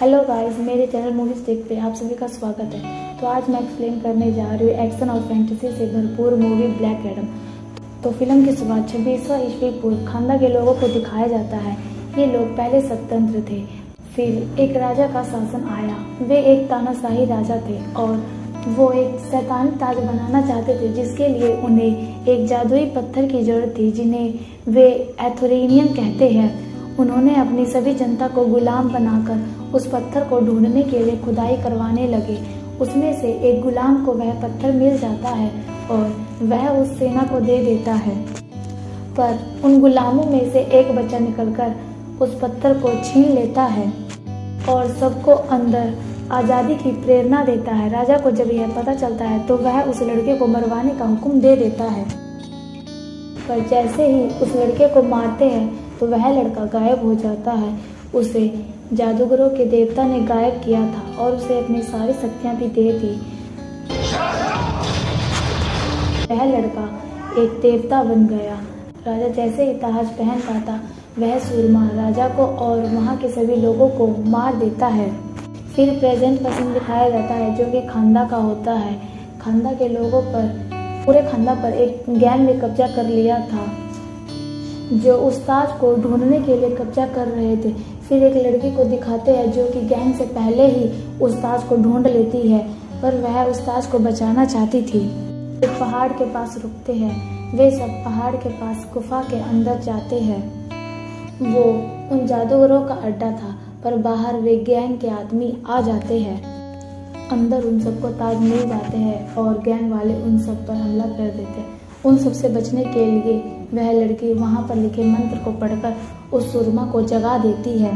Hello guys, मेरे channel movies take पे आप सभी का स्वागत है। तो आज मैं एक्सप्लेन करने जा रही हूँ एक्शन और फैंटेसी से भरपूर मूवी ब्लैक एडम। तो फिल्म की शुरुआत 26वां ईस्वी पूर्व खानदा के लोगों को दिखाया जाता है। ये लोग पहले स्वतंत्र थे, फिर एक राजा का शासन आया। वे एक तानाशाही राजा थे और वो एक शैतानी ताज बनाना चाहते थे, जिसके लिए उन्हें एक जादुई पत्थर की जरूरत थी, जिन्हें वे एथोरेनियम कहते हैं। उन्होंने अपनी सभी जनता को गुलाम बनाकर उस पत्थर को ढूंढने के लिए खुदाई करवाने लगे। उसमें से एक गुलाम को वह पत्थर मिल जाता है और वह उस सेना को दे देता है। पर उन गुलामों में से एक बच्चा निकलकर उस पत्थर को छीन लेता है और सबको अंदर आज़ादी की प्रेरणा देता है। राजा को जब यह पता चलता है तो वह उस लड़के को मरवाने का हुक्म दे देता है। पर जैसे ही उस लड़के को मारते हैं तो वह लड़का गायब हो जाता है। उसे जादूगरों के देवता ने गायब किया था और उसे अपनी सारी शक्तियां भी दे दी। वह लड़का एक देवता बन गया। राजा जैसे ही ताज पहन पाता, वह सूरमा राजा को और वहां के सभी लोगों को मार देता है। फिर प्रेजेंट का सीन दिखाया जाता है, जो कि खानदा का होता है। खानदा के लोगों पर, पूरे खानदा पर एक गैंग ने कब्जा कर लिया था, जो उस ताज को ढूंढने के लिए कब्जा कर रहे थे। फिर एक लड़की को दिखाते हैं जो कि गैंग से पहले ही उस ताज को ढूंढ लेती है, पर वह उस ताज को बचाना चाहती थी। एक पहाड़ के पास रुकते हैं। वे सब पहाड़ के पास गुफा के अंदर जाते हैं। वो उन जादूगरों का अड्डा था, पर बाहर वे गैंग के आदमी आ जाते हैं। अंदर उन सबको ताज मिल जाते हैं और गैंग वाले उन सब पर हमला कर देते हैं। उन सब से बचने के लिए वह लड़की वहां पर लिखे मंत्र को पढ़कर उस सुरमा को जगा देती है।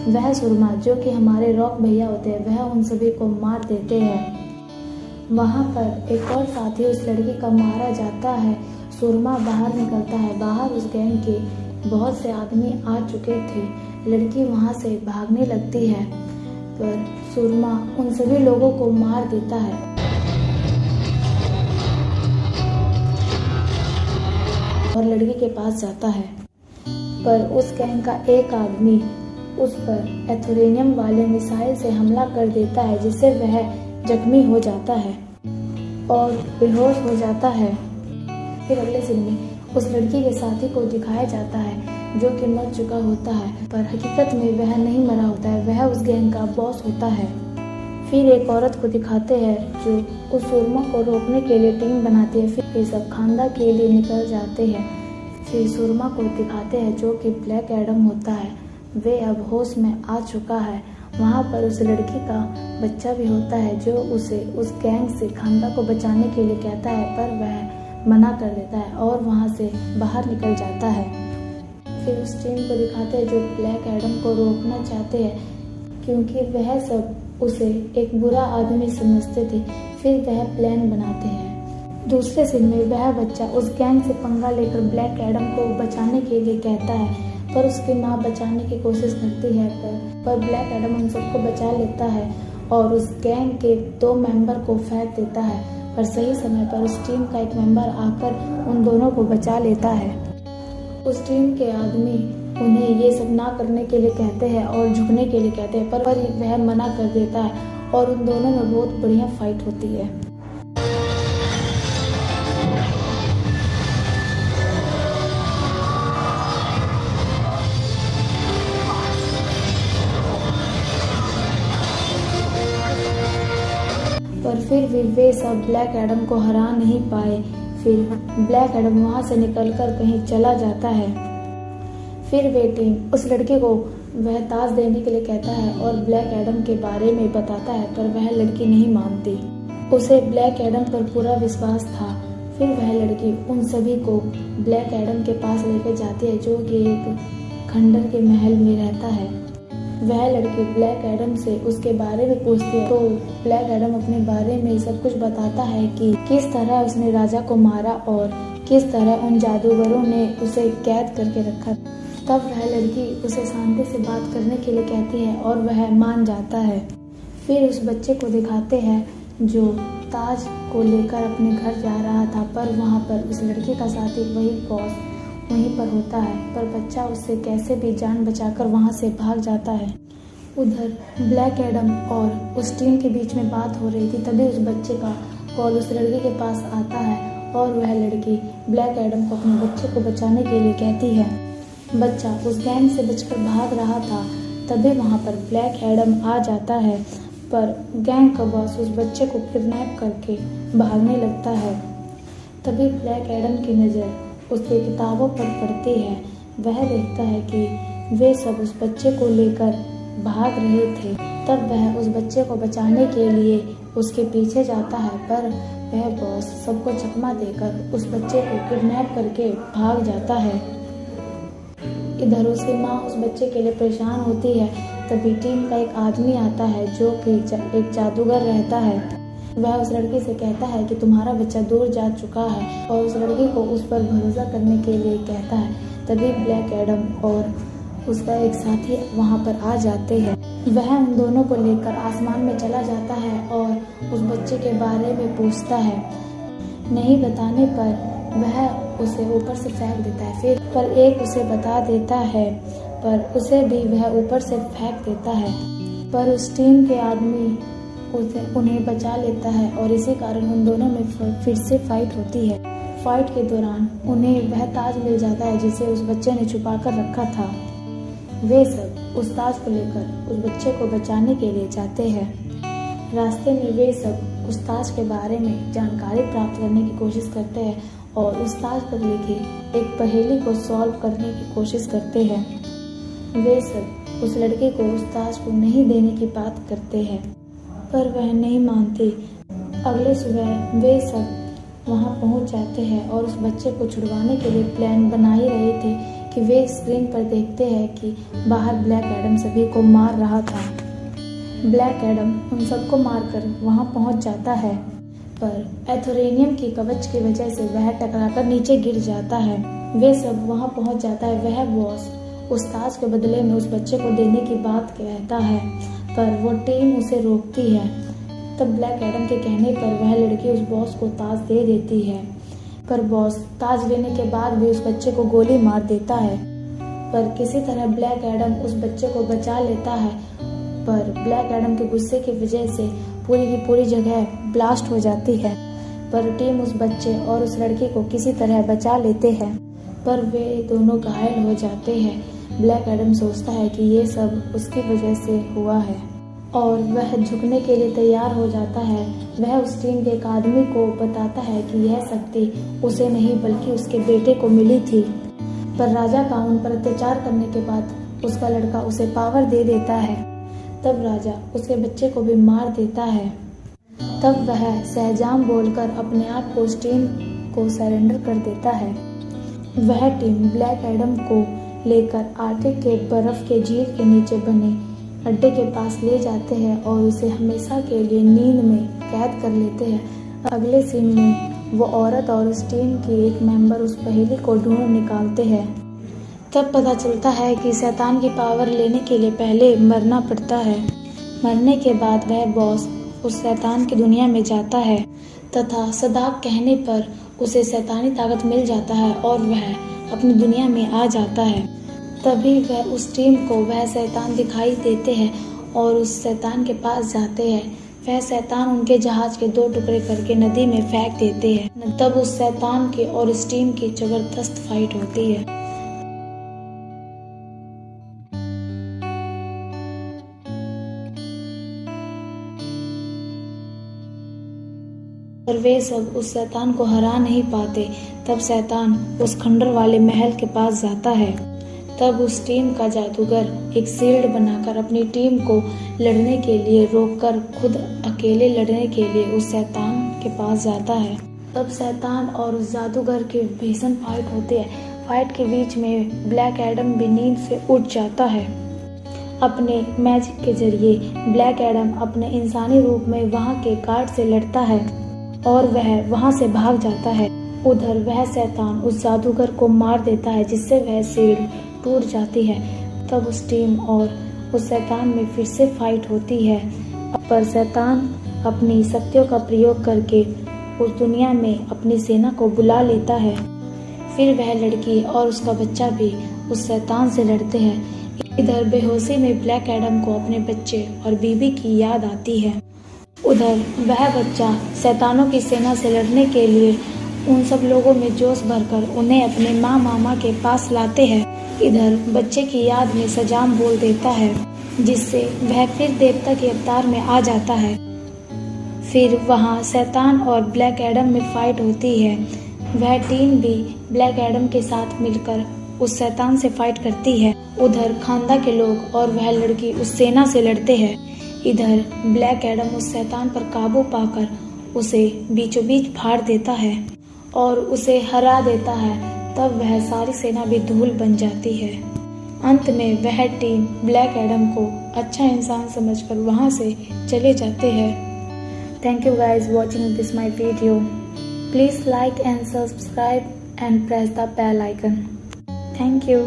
वह सुरमा, जो कि हमारे रॉक भैया होते हैं, वह उन सभी को मार देते हैं। वहां पर एक और साथी उस लड़की का मारा जाता है। सुरमा बाहर निकलता है। बाहर उस गैंग के बहुत से आदमी आ चुके थे। लड़की वहां से भागने लगती है, पर सुरमा उन सभी लोगों को मार देता है और लड़की के पास जाता है। पर उस गैंग का एक आदमी उस पर एथोरेनियम वाले मिसाइल से हमला कर देता है, जिससे वह जख्मी हो जाता है और बेहोश हो जाता है। फिर अगले सीन में उस लड़की के साथी को दिखाया जाता है, जो कि मर चुका होता है, पर हकीकत में वह नहीं मरा होता है। वह उस गैंग का बॉस होता है। फिर एक औरत को दिखाते हैं जो उस सुरमा को रोकने के लिए टीम बनाती है। फिर ये सब खानदा के लिए निकल जाते हैं। फिर सुरमा को दिखाते हैं, जो कि ब्लैक एडम होता है। वे अब होश में आ चुका है। वहाँ पर उस लड़की का बच्चा भी होता है, जो उसे उस गैंग से खानदा को बचाने के लिए कहता है, पर वह मना कर देता है और वहाँ से बाहर निकल जाता है। फिर उस टीम को दिखाते हैं जो ब्लैक एडम को रोकना चाहते हैं, क्योंकि वह सब उसे एक बुरा आदमी समझते थे। फिर वह प्लान बनाते हैं। दूसरे सीन में वह बच्चा उस गैंग से पंगा लेकर ब्लैक एडम को बचाने के लिए कहता है, पर उसकी माँ बचाने की कोशिश करती है, पर ब्लैक एडम उन सबको बचा लेता है और उस गैंग के 2 मेंबर को फेंक देता है। पर सही समय पर उस टीम का एक मेंबर आकर उन दोनों को बचा लेता है। उस टीम के आदमी उन्हें ये सब ना करने के लिए कहते हैं और झुकने के लिए कहते हैं, पर वह मना कर देता है और उन दोनों में बहुत बढ़िया फाइट होती है। पर फिर भी वे सब ब्लैक एडम को हरा नहीं पाए। फिर ब्लैक एडम वहां से निकलकर कहीं चला जाता है। फिर वे टीम उस लड़के को वह ताज देने के लिए कहता है और ब्लैक एडम के बारे में बताता है, पर वह लड़की नहीं मानती। उसे ब्लैक एडम पर पूरा विश्वास था। फिर वह लड़की उन सभी को ब्लैक एडम के पास लेकर जाती है, जो कि एक खंडर के महल में रहता है। वह लड़की ब्लैक एडम से उसके बारे में पूछती है, तो ब्लैक एडम अपने बारे में सब कुछ बताता है कि किस तरह उसने राजा को मारा और किस तरह उन जादूगरों ने उसे कैद करके रखा। तब वह लड़की उसे शांति से बात करने के लिए कहती है और वह मान जाता है। फिर उस बच्चे को दिखाते हैं जो ताज को लेकर अपने घर जा रहा था, पर वहाँ पर उस लड़की का साथी वही बॉस वहीं पर होता है, पर बच्चा उससे कैसे भी जान बचाकर वहां से भाग जाता है। उधर ब्लैक एडम और उस टीम के बीच में बात हो रही थी। तभी उस बच्चे का कॉल उस लड़की के पास आता है और वह लड़की ब्लैक एडम को अपने बच्चे को बचाने के लिए कहती है। बच्चा उस गैंग से बचकर भाग रहा था। तभी वहाँ पर ब्लैक एडम आ जाता है, पर गैंग का बॉस उस बच्चे को किडनैप करके भागने लगता है। तभी ब्लैक एडम की नज़र उसके किताबों पर पड़ती है। वह देखता है कि वे सब उस बच्चे को लेकर भाग रहे थे। तब वह उस बच्चे को बचाने के लिए उसके पीछे जाता है, पर वह बॉस सबको चकमा देकर उस बच्चे को किडनैप करके भाग जाता है। इधर उसकी माँ उस बच्चे के लिए परेशान होती है। तभी टीम का एक आदमी आता है जो कि एक जादूगर रहता है। वह उस लड़की से कहता है कि तुम्हारा बच्चा दूर जा चुका है और उस लड़की को उस पर भरोसा करने के लिए कहता है। तभी ब्लैक एडम और उसका एक साथी वहाँ पर आ जाते हैं। वह उन दोनों को लेकर आसमान में चला जाता है और उस बच्चे के बारे में पूछता है। नहीं बताने पर वह उसे ऊपर से फेंक देता है। फिर पर एक उसे बता देता है, पर उसे भी वह ऊपर से फेंक देता है। पर उस टीम के आदमी उन्हें बचा लेता है और इसी कारण उन दोनों में फिर से फाइट होती है। फाइट के दौरान उन्हें वह ताज मिल जाता है जिसे उस बच्चे ने छुपा कर रखा था। वे सब उस ताज को लेकर उस बच्चे को बचाने के लिए जाते हैं। रास्ते में वे सब उस ताज के बारे में जानकारी प्राप्त करने की कोशिश करते हैं और उस ताज पर लिखी एक पहेली को सॉल्व करने की कोशिश करते हैं। वे सब उस लड़के को उस ताज को नहीं देने की बात करते हैं, पर वह नहीं मानती। अगले सुबह वे सब वहां पहुंच जाते हैं और उस बच्चे को छुड़वाने के लिए प्लान बना ही रहे थे कि वे स्क्रीन पर देखते हैं कि बाहर ब्लैक एडम सभी को मार रहा था। ब्लैक एडम उन सबको मारकर वहां पहुंच जाता है, पर एथोरेनियम की कवच की वजह से वह टकराकर नीचे गिर जाता है। वे सब वहां पहुंच जाता है। वह बॉस उस ताज के बदले में उस बच्चे को देने की बात कहता है, पर वो टीम उसे रोकती है। तब ब्लैक एडम के कहने पर वह लड़की उस बॉस को ताज दे देती है, पर बॉस ताज लेने के बाद भी उस बच्चे को गोली मार देता है। पर किसी तरह ब्लैक एडम उस बच्चे को बचा लेता है, पर ब्लैक एडम के गुस्से की वजह से पूरी की पूरी जगह ब्लास्ट हो जाती है। पर टीम उस बच्चे और उस लड़की को किसी तरह बचा लेते हैं, पर वे दोनों घायल हो जाते हैं। ब्लैक एडम सोचता है कि ये सब उसकी वजह से हुआ है और वह झुकने के लिए तैयार हो जाता है। वह उस टीम के एक आदमी को बताता है कि यह शक्ति उसे नहीं बल्कि उसके बेटे को मिली थी, पर राजा का उन पर अत्याचार करने के बाद उसका लड़का उसे पावर दे देता है। तब राजा उसके बच्चे को भी मार देता है। तब वह सहजाम बोलकर अपने आप को उस टीम को सरेंडर कर देता है। वह टीम ब्लैक एडम को लेकर आर्कटिक के बर्फ के झील के नीचे बने अड्डे के पास ले जाते हैं और उसे हमेशा के लिए नींद में कैद कर लेते हैं। अगले सीन में वो औरत और उस टीम की एक मेंबर उस पहेली को ढूंढ निकालते हैं। तब पता चलता है कि शैतान की पावर लेने के लिए पहले मरना पड़ता है। मरने के बाद वह बॉस उस शैतान की दुनिया में जाता है तथा सदाक कहने पर उसे शैतानी ताकत मिल जाता है और वह अपनी दुनिया में आ जाता है। तभी वह उस टीम को वह शैतान दिखाई देते हैं और उस शैतान के पास जाते हैं। वह शैतान उनके जहाज के 2 टुकड़े करके नदी में फेंक देते हैं। तब उस शैतान की और इस टीम की जबरदस्त फाइट होती है। पर वे सब उस शैतान को हरा नहीं पाते। तब शैतान उस खंडर वाले महल के पास जाता है। तब उस टीम का जादूगर एक शील्ड बनाकर अपनी टीम को लड़ने के लिए रोककर खुद अकेले लड़ने के लिए उस शैतान के पास जाता है। तब शैतान और उस जादूगर की भीषण फाइट होती है। फाइट के बीच में ब्लैक एडम भी नींद से उठ जाता है। अपने मैजिक के जरिए ब्लैक एडम अपने इंसानी रूप में वहां के गार्ड से लड़ता है और वह वहां से भाग जाता है। उधर वह शैतान उस जादूगर को मार देता है जिससे वह शील्ड टूट जाती है। तब उस टीम और उस शैतान में फिर से फाइट होती है, पर शैतान अपनी शक्तियों का प्रयोग करके उस दुनिया में अपनी सेना को बुला लेता है। फिर वह लड़की और उसका बच्चा भी उस शैतान से लड़ते हैं। इधर बेहोशी में ब्लैक एडम को अपने बच्चे और बीवी की याद आती है। उधर वह बच्चा शैतानों की सेना से लड़ने के लिए उन सब लोगों में जोश भरकर उन्हें अपने माँ मामा के पास लाते हैं। इधर बच्चे की याद में सजाम बोल देता है, जिससे वह फिर देवता के अवतार में आ जाता है। फिर वहाँ शैतान और ब्लैक एडम में फाइट होती है। वह टीम भी ब्लैक एडम के साथ मिलकर उस शैतान से फाइट करती है। उधर खानदा के लोग और वह लड़की उस सेना से लड़ते हैं। इधर ब्लैक एडम उस शैतान पर काबू पाकर उसे बीचों बीच फाड़ देता है और उसे हरा देता है। तब वह सारी सेना भी धूल बन जाती है। अंत में वह टीम ब्लैक एडम को अच्छा इंसान समझकर वहां से चले जाते हैं। Thank you guys watching this my video. Please like and subscribe and press the bell icon. Thank you.